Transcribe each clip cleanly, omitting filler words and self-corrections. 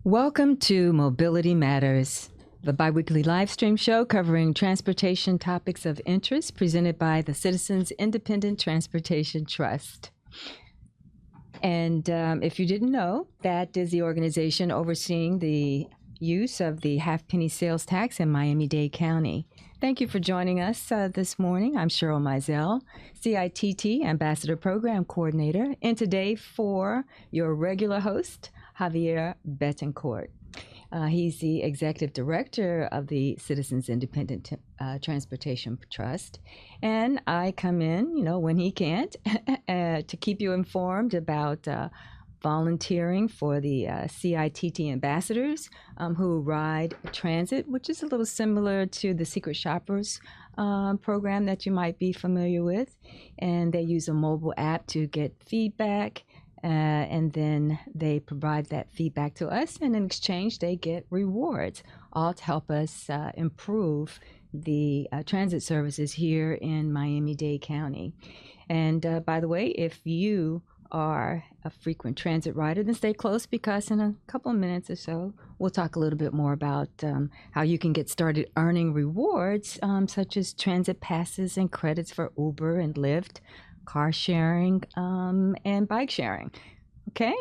Welcome to Mobility Matters, the biweekly live stream show covering transportation topics of interest presented by the Citizens Independent Transportation Trust. And if you didn't know, that is the organization overseeing the use of the half-penny sales tax in Miami-Dade County. Thank you for joining us this morning. I'm Cheryl Mizell, CITT Ambassador Program Coordinator, and today for your regular host, Javier Betancourt. He's the Executive Director of the Citizens Independent Transportation Trust. And I come in, when he can't, to keep you informed about volunteering for the CITT ambassadors who ride transit, which is a little similar to the Secret Shoppers program that you might be familiar with. And they use a mobile app to get feedback. And then they provide that feedback to us, and in exchange, they get rewards, all to help us improve the transit services here in Miami-Dade County. And by the way, if you are a frequent transit rider, then stay close, because in a couple of minutes or so, we'll talk a little bit more about how you can get started earning rewards, such as transit passes and credits for Uber and Lyft, car sharing, and bike sharing. Okay,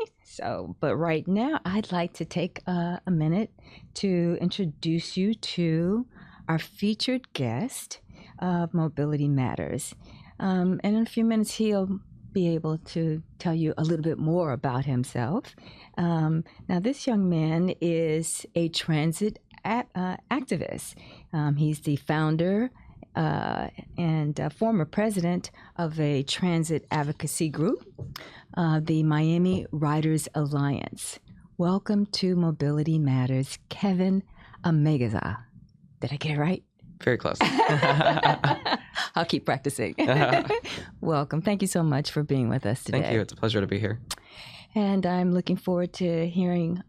but right now I'd like to take a minute to introduce you to our featured guest of Mobility Matters. And in a few minutes, he'll be able to tell you a little bit more about himself. Now, this young man is a transit activist. He's the founder and former president of a transit advocacy group, the Miami Riders Alliance. Welcome to Mobility Matters, Kevin Amézaga. Did I get it right? Very close. I'll keep practicing. Welcome. Thank you so much for being with us today. Thank you. It's a pleasure to be here. And I'm looking forward to hearing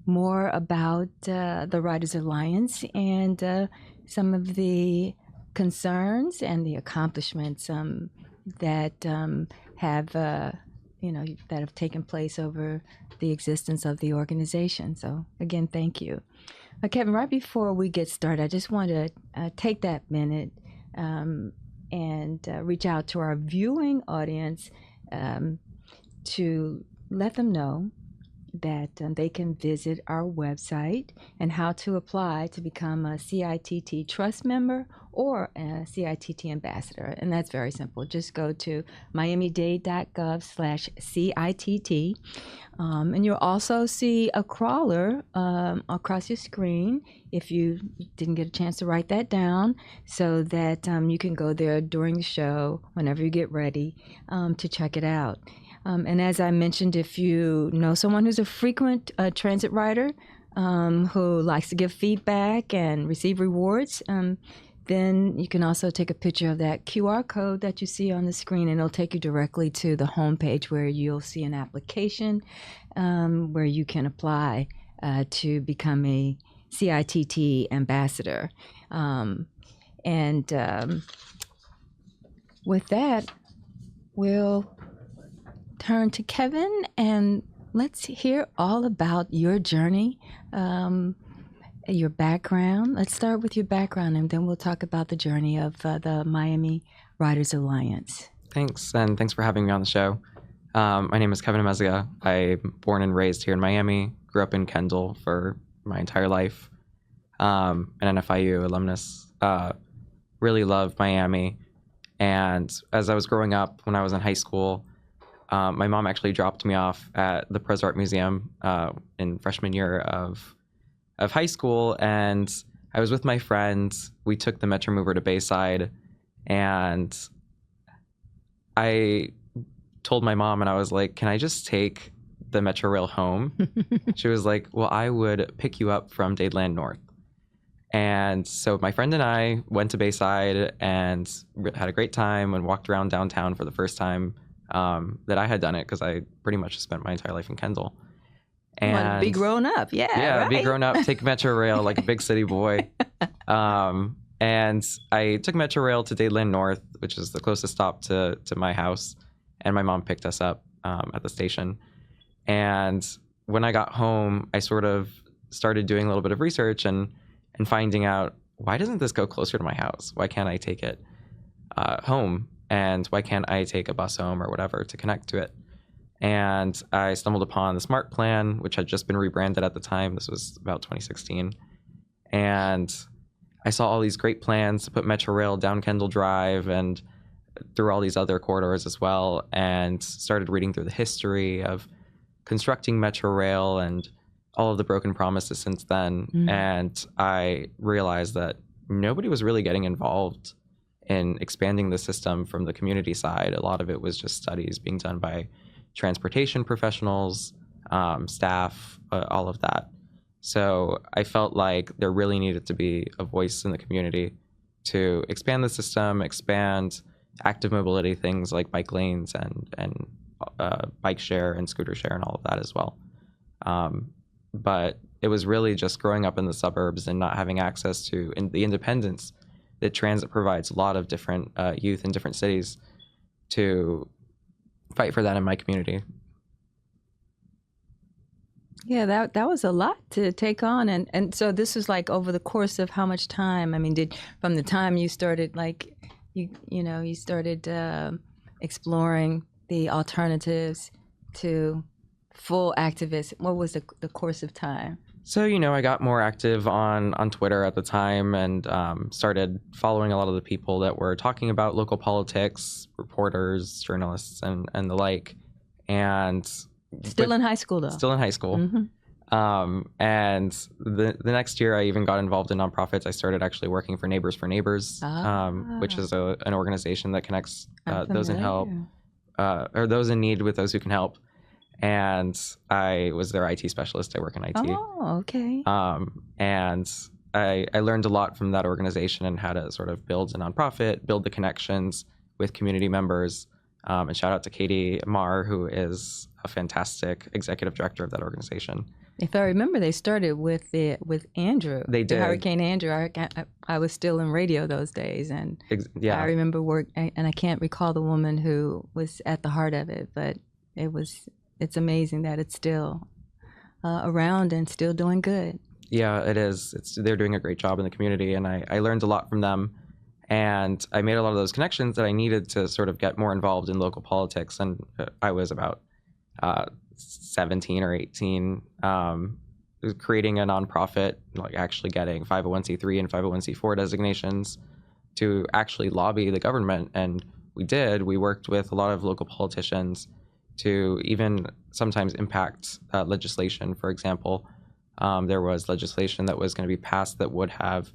more about the Riders Alliance and some of the concerns and the accomplishments that have taken place over the existence of the organization. So again, thank you. Kevin, right before we get started, I just want to take that minute and reach out to our viewing audience to let them know that they can visit our website and how to apply to become a CITT Trust member or a CITT ambassador. And that's very simple. Just go to miamidade.gov/CITT. And you'll also see a crawler across your screen if you didn't get a chance to write that down, so that you can go there during the show whenever you get ready to check it out. And as I mentioned, if you know someone who's a frequent transit rider who likes to give feedback and receive rewards, then you can also take a picture of that QR code that you see on the screen, and it'll take you directly to the homepage where you'll see an application where you can apply to become a CITT ambassador. With that, we'll turn to Kevin, and let's hear all about your journey, your background. Let's start with your background, and then we'll talk about the journey of the Miami Riders Alliance. Thanks, and thanks for having me on the show. My name is Kevin Amézaga. I'm born and raised here in Miami, grew up in Kendall for my entire life, an NFIU alumnus. Really loved Miami, and as I was growing up, when I was in high school, my mom actually dropped me off at the Perez Art Museum in freshman year of high school, and I was with my friends. We took the Metro Mover to Bayside, and I told my mom, and I was like, can I just take the Metro Rail home? She was like, well, I would pick you up from Dadeland North. And so my friend and I went to Bayside and had a great time and walked around downtown for the first time that I had done it, because I pretty much spent my entire life in Kendall. And be grown up, yeah, right? Be grown up, take Metro Rail like a big city boy. And I took Metro Rail to Dadeland North, which is the closest stop to my house, and my mom picked us up at the station. And when I got home, I sort of started doing a little bit of research and finding out, why doesn't this go closer to my house? Why can't I take it home? And why can't I take a bus home or whatever to connect to it? And I stumbled upon the Smart Plan, which had just been rebranded at the time. This was about 2016. And I saw all these great plans to put Metro Rail down Kendall Drive and through all these other corridors as well, and started reading through the history of constructing Metro Rail and all of the broken promises since then. And I realized that nobody was really getting involved in expanding the system from the community side. A lot of it was just studies being done by transportation professionals, staff, all of that. So I felt like there really needed to be a voice in the community to expand the system, expand active mobility things like bike lanes and bike share and scooter share and all of that as well. But it was really just growing up in the suburbs and not having access to the independence that transit provides a lot of different youth in different cities to fight for that in my community. Yeah, that was a lot to take on, and so this was like over the course of how much time? I mean, from the time you started, like you started exploring the alternatives to full activist. What was the course of time? So, I got more active on Twitter at the time and started following a lot of the people that were talking about local politics, reporters, journalists, and the like. And still in high school, though. Still in high school. And the next year, I even got involved in nonprofits. I started actually working for Neighbors for Neighbors, which is an organization that connects those in help, or those in need with those who can help. And I was their IT specialist. I work in IT. Oh, okay. And I learned a lot from that organization and how to sort of build a nonprofit, build the connections with community members. And shout out to Katie Marr, who is a fantastic executive director of that organization. If I remember, they started with Andrew. They did. Hurricane Andrew. I was still in radio those days, and I remember and I can't recall the woman who was at the heart of it, but it's amazing that it's still around and still doing good. Yeah, it is. They're doing a great job in the community, and I learned a lot from them. And I made a lot of those connections that I needed to sort of get more involved in local politics. And I was about 17 or 18, creating a nonprofit, like actually getting 501c3 and 501c4 designations to actually lobby the government. And we did. We worked with a lot of local politicians to even sometimes impact legislation. For example, there was legislation that was going to be passed that would have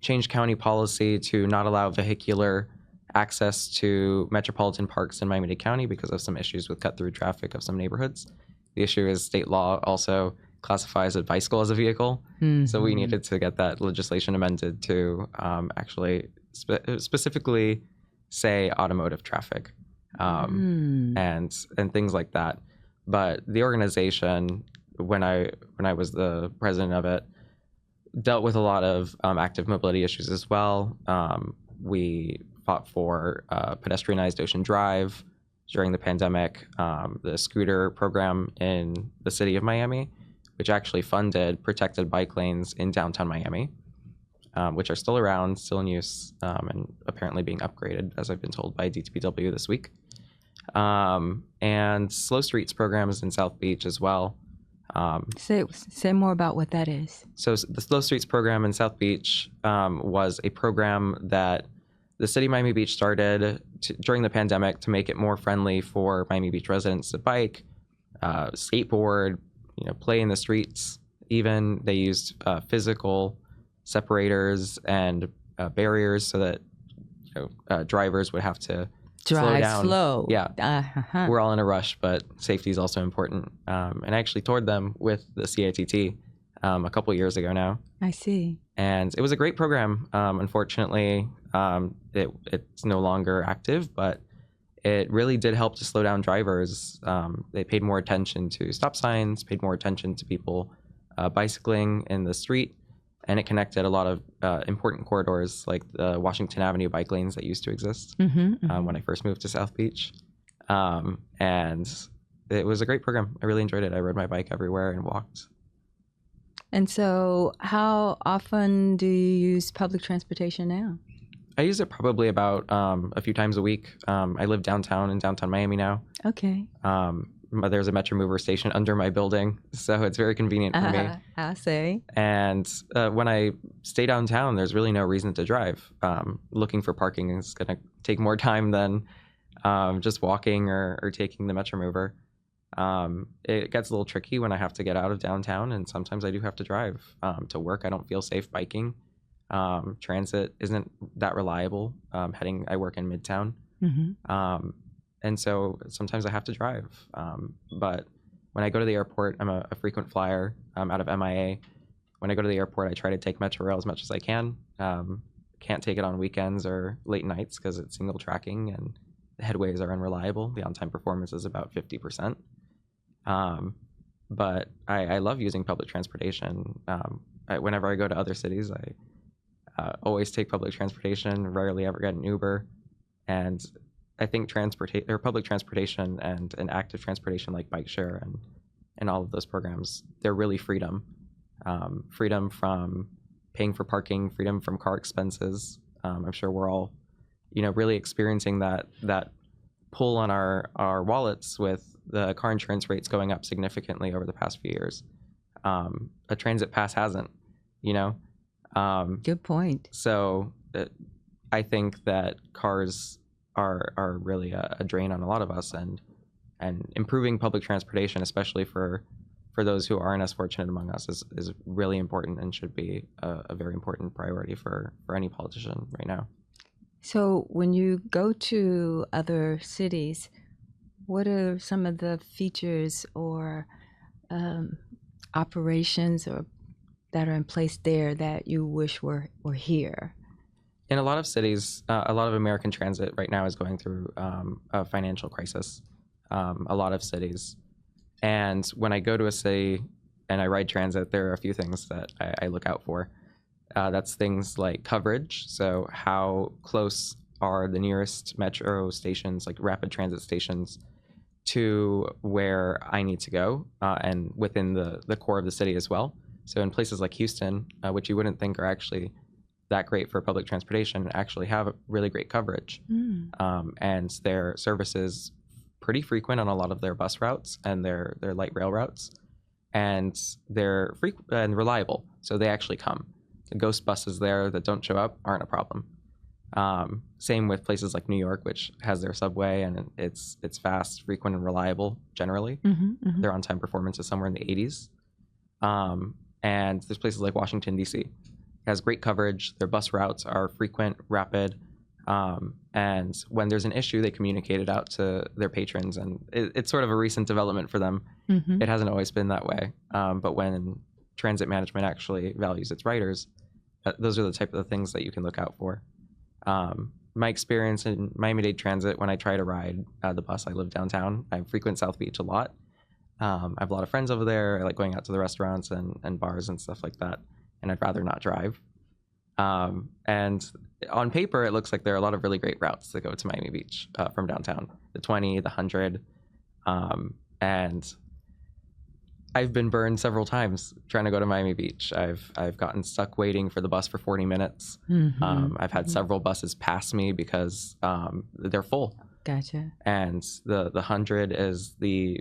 changed county policy to not allow vehicular access to metropolitan parks in Miami-Dade County because of some issues with cut-through traffic of some neighborhoods. The issue is state law also classifies a bicycle as a vehicle. So we needed to get that legislation amended to actually specifically say automotive traffic. And things like that. But the organization, when I was the president of it, dealt with a lot of active mobility issues as well. We fought for pedestrianized Ocean Drive during the pandemic, the scooter program in the city of Miami, which actually funded protected bike lanes in downtown Miami, which are still around, still in use, and apparently being upgraded, as I've been told by DTPW this week. And Slow Streets programs in South Beach as well. Say more about what that is. So the Slow Streets program in South Beach was a program that the city of Miami Beach started during the pandemic to make it more friendly for Miami Beach residents to bike, skateboard, play in the streets. Even they used physical separators and barriers so that drivers would have to slow down. Slow. Yeah. We're all in a rush, but safety is also important. And I actually toured them with the CITT a couple years ago now. I see. And it was a great program. Unfortunately, it's no longer active, but it really did help to slow down drivers. They paid more attention to stop signs, paid more attention to people bicycling in the street, and it connected a lot of important corridors like the Washington Avenue bike lanes that used to exist when I first moved to South Beach. And it was a great program. I really enjoyed it. I rode my bike everywhere and walked. And so how often do you use public transportation now? I use it probably about a few times a week. I live downtown in downtown Miami now. Okay. There's a Metro Mover station under my building, so it's very convenient for me. I say. And when I stay downtown, there's really no reason to drive. Looking for parking is going to take more time than just walking or taking the Metro Mover. It gets a little tricky when I have to get out of downtown, and sometimes I do have to drive to work. I don't feel safe biking. Transit isn't that reliable. I work in Midtown. Mm-hmm. And so sometimes I have to drive. But when I go to the airport, I'm a frequent flyer out of MIA. When I go to the airport, I try to take Metro Rail as much as I can. Can't take it on weekends or late nights because it's single tracking and the headways are unreliable. The on-time performance is about 50%. But I love using public transportation. Whenever I go to other cities, I always take public transportation, rarely ever get an Uber. And I think public transportation and an active transportation like bike share and all of those programs, they're really freedom. Freedom from paying for parking, freedom from car expenses. I'm sure we're all, really experiencing that pull on our wallets with the car insurance rates going up significantly over the past few years. A transit pass hasn't, Good point. So I think that cars are really a drain on a lot of us, and improving public transportation, especially for those who aren't as fortunate among us, is really important and should be a very important priority for any politician right now. So when you go to other cities, what are some of the features or operations that are in place there that you wish were here? In a lot of cities, a lot of American transit right now is going through a financial crisis. A lot of cities. And when I go to a city and I ride transit, there are a few things that I look out for. That's things like coverage. So how close are the nearest metro stations, like rapid transit stations, to where I need to go, and within the core of the city as well. So in places like Houston, which you wouldn't think are actually that great for public transportation, actually have really great coverage. And their services pretty frequent on a lot of their bus routes and their light rail routes, and they're and reliable. So they actually come. The ghost buses there that don't show up aren't a problem. Same with places like New York, which has their subway, and it's fast, frequent, and reliable generally. Their on-time performance is somewhere in the 80s. And there's places like Washington, D.C. It has great coverage. Their bus routes are frequent, rapid, and when there's an issue, they communicate it out to their patrons. And it's sort of a recent development for them. It hasn't always been that way. But when transit management actually values its riders, those are the type of things that you can look out for. My experience in Miami-Dade Transit, when I try to ride the bus, I live downtown. I frequent South Beach a lot. I have a lot of friends over there. I like going out to the restaurants and bars and stuff like that. And I'd rather not drive. And on paper, it looks like there are a lot of really great routes that go to Miami Beach from downtown. The 20, the 100. And I've been burned several times trying to go to Miami Beach. I've gotten stuck waiting for the bus for 40 minutes. I've had several buses pass me because they're full. Gotcha. And the 100 is the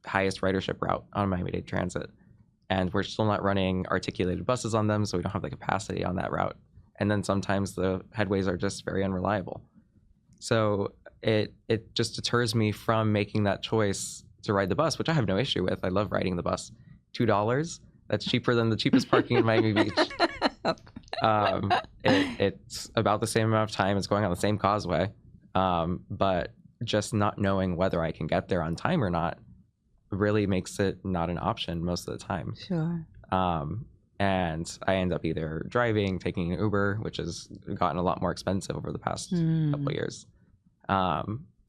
highest ridership route on Miami-Dade Transit. And we're still not running articulated buses on them, so we don't have the capacity on that route. And then sometimes the headways are just very unreliable. So it just deters me from making that choice to ride the bus, which I have no issue with. I love riding the bus. $2, that's cheaper than the cheapest parking in Miami Beach. It's about the same amount of time. It's going on the same causeway. But just not knowing whether I can get there on time or not really makes it not an option most of the time. Sure. And I end up either driving, taking an Uber, which has gotten a lot more expensive over the past couple of years.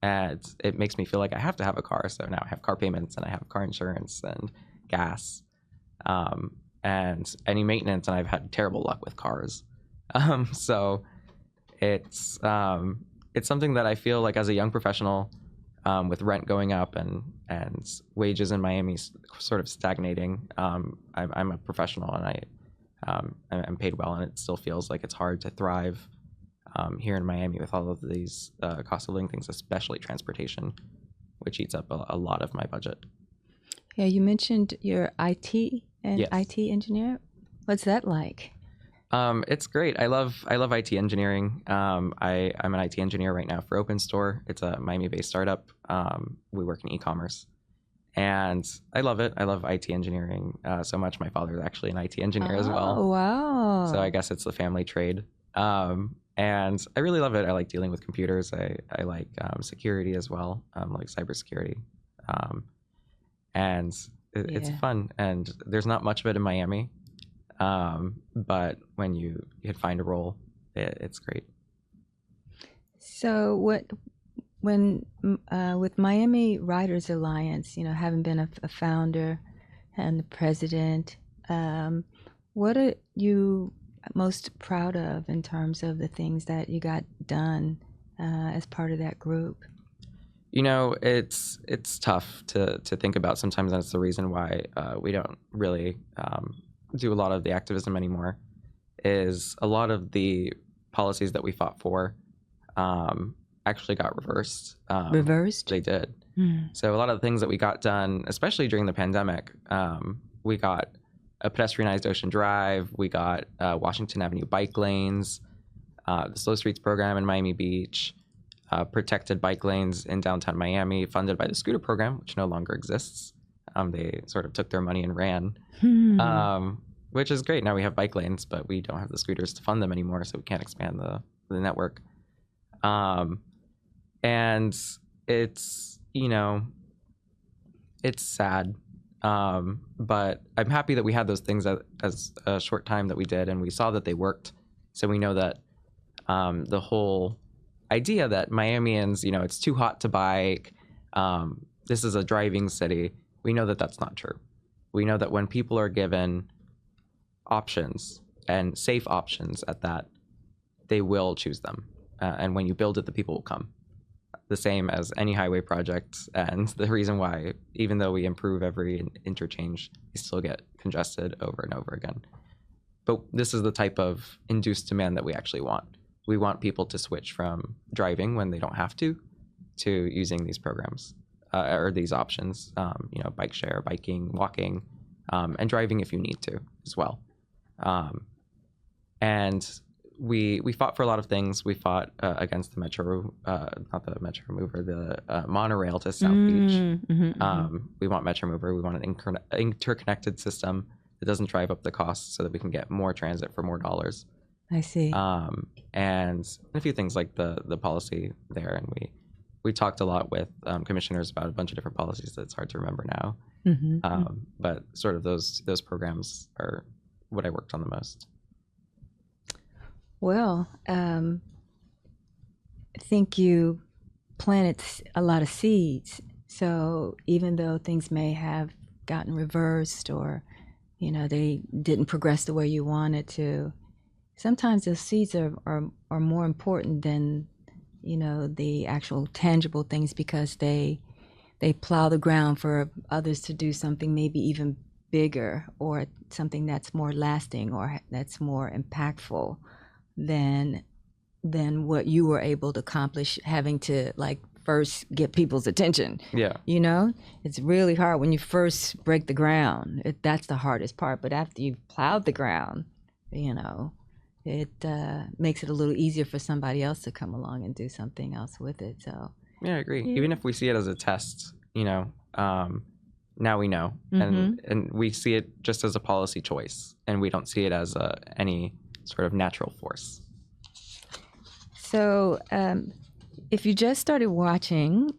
And it makes me feel like I have to have a car. So now I have car payments and I have car insurance and gas, and any maintenance. And I've had terrible luck with cars. So it's something that I feel like as a young professional, with rent going up and wages in Miami sort of stagnating. I'm a professional and I'm paid well, and it still feels like it's hard to thrive here in Miami with all of these cost of living things, especially transportation, which eats up a lot of my budget. Yeah, you mentioned you're IT and Yes. IT engineer. What's that like? It's great. I love IT engineering. I'm an IT engineer right now for OpenStore. It's a Miami-based startup. We work in e-commerce, and I love it. I love IT engineering so much. My father is actually an IT engineer as well. Oh, wow. So I guess it's the family trade. And I really love it. I like dealing with computers. I like security as well, like cybersecurity. And it's fun. And there's not much of it in Miami. But when you can find a role, it's great. So when with Miami Writers Alliance, having been a founder and the president, what are you most proud of in terms of the things that you got done as part of that group? It's tough to think about sometimes. That's the reason why we don't really do a lot of the activism anymore. Is a lot of the policies that we fought for actually got reversed. Reversed? They did. So a lot of the things that we got done, especially during the pandemic, we got a pedestrianized Ocean Drive. We got Washington Avenue bike lanes, the Slow Streets program in Miami Beach, protected bike lanes in downtown Miami, funded by the scooter program, which no longer exists. They sort of took their money and ran, which is great. Now we have bike lanes, but we don't have the scooters to fund them anymore, so we can't expand the network. And it's, it's sad. But I'm happy that we had those things as a short time that we did, and we saw that they worked. So we know that the whole idea that Miamians, it's too hot to bike, this is a driving city, we know that that's not true. We know that when people are given options, and safe options at that, they will choose them. And when you build it, the people will come. The same as any highway project, and the reason why, even though we improve every interchange, we still get congested over and over again. But this is the type of induced demand that we actually want. We want people to switch from driving when they don't have to using these programs or these options, bike share, biking, walking, and driving if you need to as well. And we fought for a lot of things. We fought against the metro, not the Metro Mover, the monorail to South Beach. We want Metro Mover. We want an interconnected system that doesn't drive up the costs so that we can get more transit for more dollars. I see. And a few things like the policy there. And we talked a lot with commissioners about a bunch of different policies that it's hard to remember now. But sort of those programs are what I worked on the most. Well, I think you planted a lot of seeds. So even though things may have gotten reversed or, they didn't progress the way you wanted to, sometimes those seeds are more important than, the actual tangible things, because they plow the ground for others to do something maybe even bigger, or something that's more lasting, or that's more impactful than what you were able to accomplish, having to first get people's attention. Yeah. It's really hard when you first break the ground. That's the hardest part. But after you've plowed the ground, it makes it a little easier for somebody else to come along and do something else with it. So yeah, I agree. Even if we see it as a test, now we know, and we see it just as a policy choice, and we don't see it as any sort of natural force. So if you just started watching,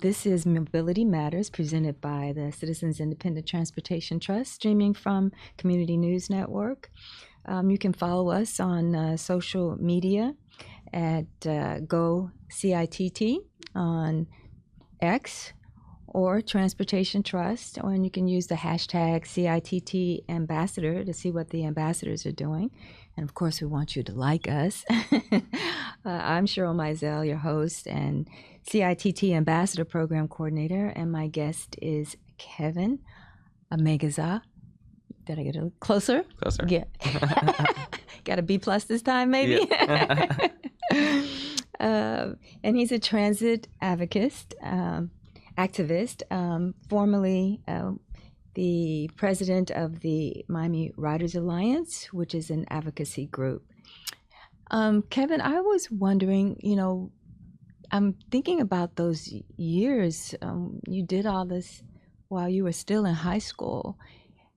this is Mobility Matters, presented by the Citizens Independent Transportation Trust, streaming from Community News Network. You can follow us on social media at Go CITT on X, or Transportation Trust, or and you can use the hashtag CITT Ambassador to see what the ambassadors are doing. And of course, we want you to like us. I'm Cheryl Mizell, your host and CITT Ambassador Program Coordinator, and my guest is Kevin Amézaga. Did I get a little closer? Closer. Yeah. Got a B+ this time, maybe? Yeah. And he's a transit activist, formerly the president of the Miami Riders Alliance, which is an advocacy group. Kevin, I was wondering, I'm thinking about those years. You did all this while you were still in high school.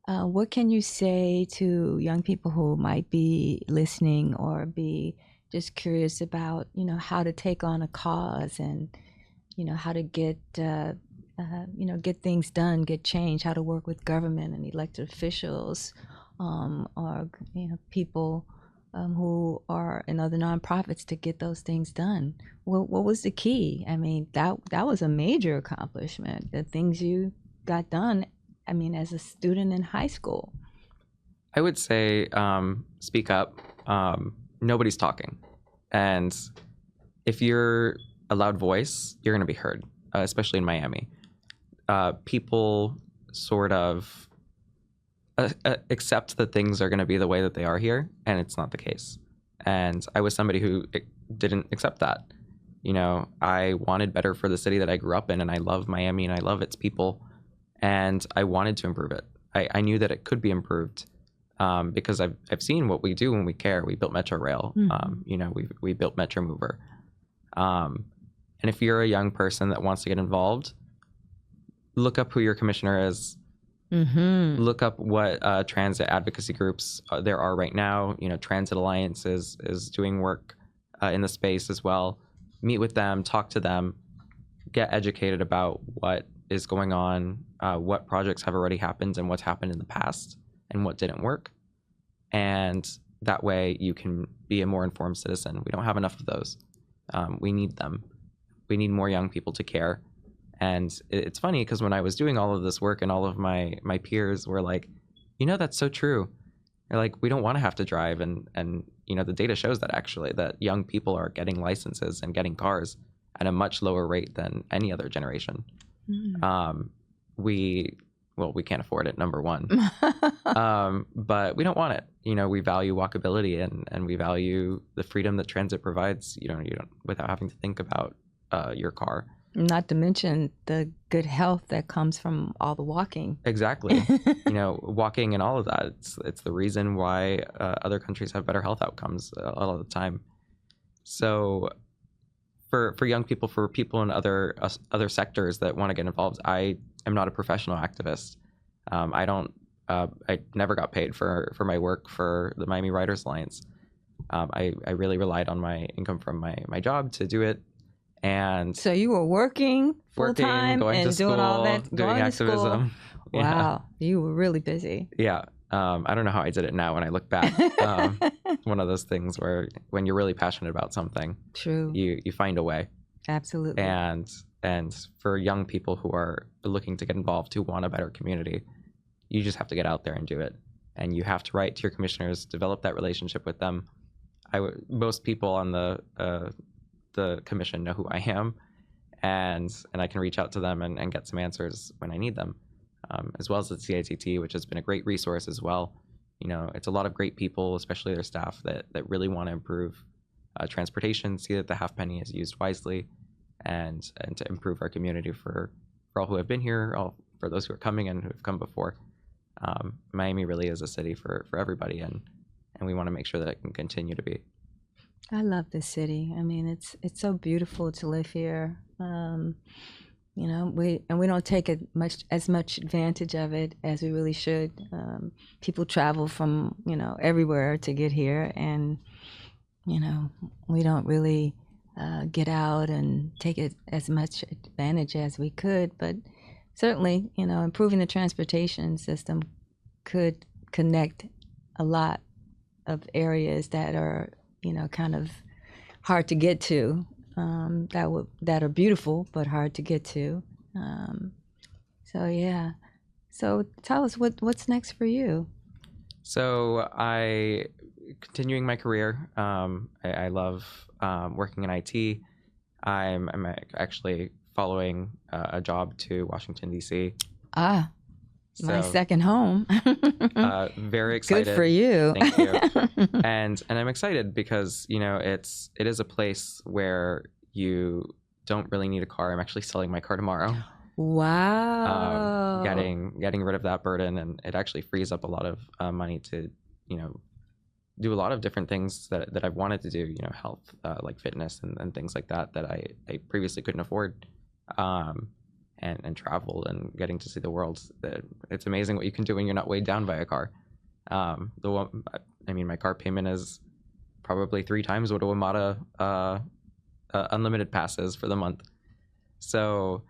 What can you say to young people who might be listening or be just curious about, how to take on a cause and, how to get, get things done, get change, how to work with government and elected officials, or, people who are in other nonprofits to get those things done? What was the key? I mean, that was a major accomplishment, the things you got done, as a student in high school. I would say speak up. Nobody's talking. And if you're a loud voice, you're going to be heard, especially in Miami. People sort of accept that things are going to be the way that they are here, and it's not the case. And I was somebody who didn't accept that. I wanted better for the city that I grew up in, and I love Miami and I love its people, and I wanted to improve it. I knew that it could be improved because I've seen what we do when we care. We built Metro Rail. We built Metro Mover. And if you're a young person that wants to get involved, look up who your commissioner is. Mm-hmm. Look up what transit advocacy groups there are right now. Transit Alliance is doing work in the space as well. Meet with them, talk to them, get educated about what is going on, what projects have already happened and what's happened in the past and what didn't work. And that way you can be a more informed citizen. We don't have enough of those. We need them. We need more young people to care. And it's funny because when I was doing all of this work and all of my peers were like, that's so true. They're like, we don't want to have to drive. And the data shows that actually that young people are getting licenses and getting cars at a much lower rate than any other generation. We can't afford it, number one. But we don't want it. We value walkability and we value the freedom that transit provides, you don't without having to think about your car. Not to mention the good health that comes from all the walking. Exactly. Walking and all of that. It's the reason why other countries have better health outcomes a lot of the time. So for young people, for people in other sectors that want to get involved, I am not a professional activist. I never got paid for my work for the Miami Riders Alliance. I really relied on my income from my job to do it. And so you were working full time and doing all that, doing activism. Wow, you were really busy. Yeah. I don't know how I did it now when I look back. One of those things where when you're really passionate about something, true, you find a way. Absolutely. And for young people who are looking to get involved, who want a better community, you just have to get out there and do it. And you have to write to your commissioners, develop that relationship with them. Most people on the commission know who I am, and I can reach out to them and get some answers when I need them, as well as the CITT, which has been a great resource as well. It's a lot of great people, especially their staff, that really want to improve transportation, see that the half penny is used wisely, and to improve our community for all who have been here, all for those who are coming and who have come before. Miami really is a city for everybody, and we want to make sure that it can continue to be. I love this city. It's so beautiful to live here. We don't take as much advantage of it as we really should. People travel from everywhere to get here, and we don't really get out and take it as much advantage as we could. But certainly, improving the transportation system could connect a lot of areas that are kind of hard to get to, that are beautiful but hard to get to. So yeah. So tell us what's next for you. So I continuing my career. I love working in IT. I'm actually following a job to Washington D.C. Ah, my So second home. very Good excited. for you. Thank you. And I'm excited because it is a place where you don't really need a car. I'm actually selling my car tomorrow. Wow. Getting rid of that burden, and it actually frees up a lot of money to do a lot of different things that I've wanted to do, health, like fitness and things like that I previously couldn't afford, and travel and getting to see the world. It's amazing what you can do when you're not weighed down by a car. My car payment is probably 3 times what a WMATA unlimited pass is for the month. So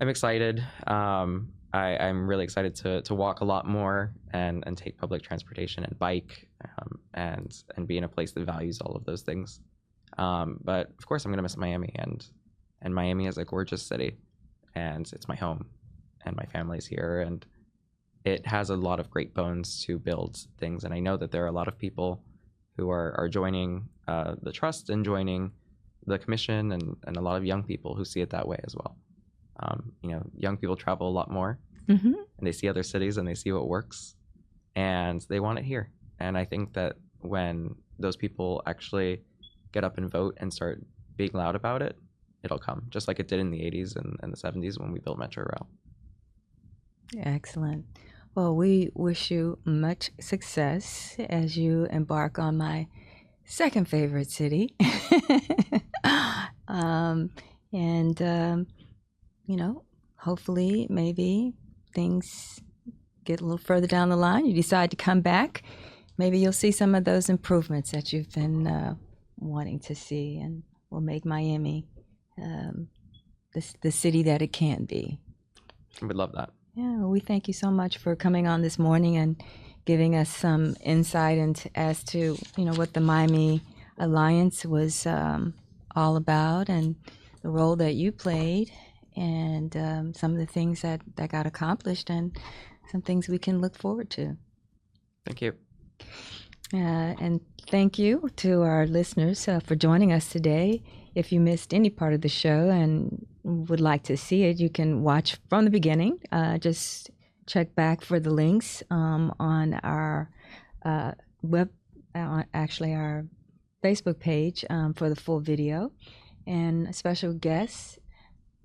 I'm excited. I'm really excited to walk a lot more and take public transportation and bike, and be in a place that values all of those things. But of course, I'm gonna miss Miami, and Miami is a gorgeous city, and it's my home, and my family's here, and it has a lot of great bones to build things. And I know that there are a lot of people who are joining the trust and joining the commission, and a lot of young people who see it that way as well. Young people travel a lot more, Mm-hmm. and they see other cities and they see what works, and they want it here. And I think that when those people actually get up and vote and start being loud about it, it'll come, just like it did in the 80s and the 70s when we built Metro Rail. Excellent. Well, we wish you much success as you embark on my second favorite city. Hopefully, maybe things get a little further down the line. You decide to come back. Maybe you'll see some of those improvements that you've been wanting to see, and will make Miami the city that it can be. I would love that. Yeah, well, we thank you so much for coming on this morning and giving us some insight as to what the Miami Alliance was all about, and the role that you played, and some of the things that got accomplished, and some things we can look forward to. Thank you. And thank you to our listeners for joining us today. If you missed any part of the show and would like to see it, you can watch from the beginning. Just check back for the links on our our Facebook page for the full video. And a special guest,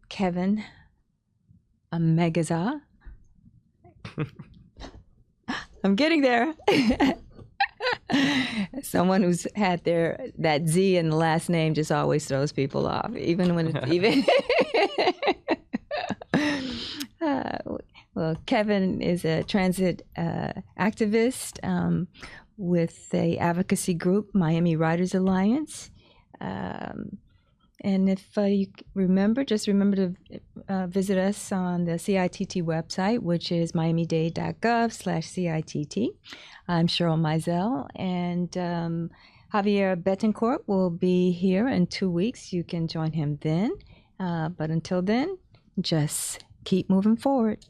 Kevin Amézaga. I'm getting there. Someone who's had that Z in the last name just always throws people off, even when it's even. Well, Kevin is a transit activist with the advocacy group Miami Riders Alliance. And if you remember, just remember to visit us on the CITT website, which is miamidade.gov/CITT. I'm Cheryl Mizell, and Javier Betancourt will be here in 2 weeks. You can join him then. But until then, just keep moving forward.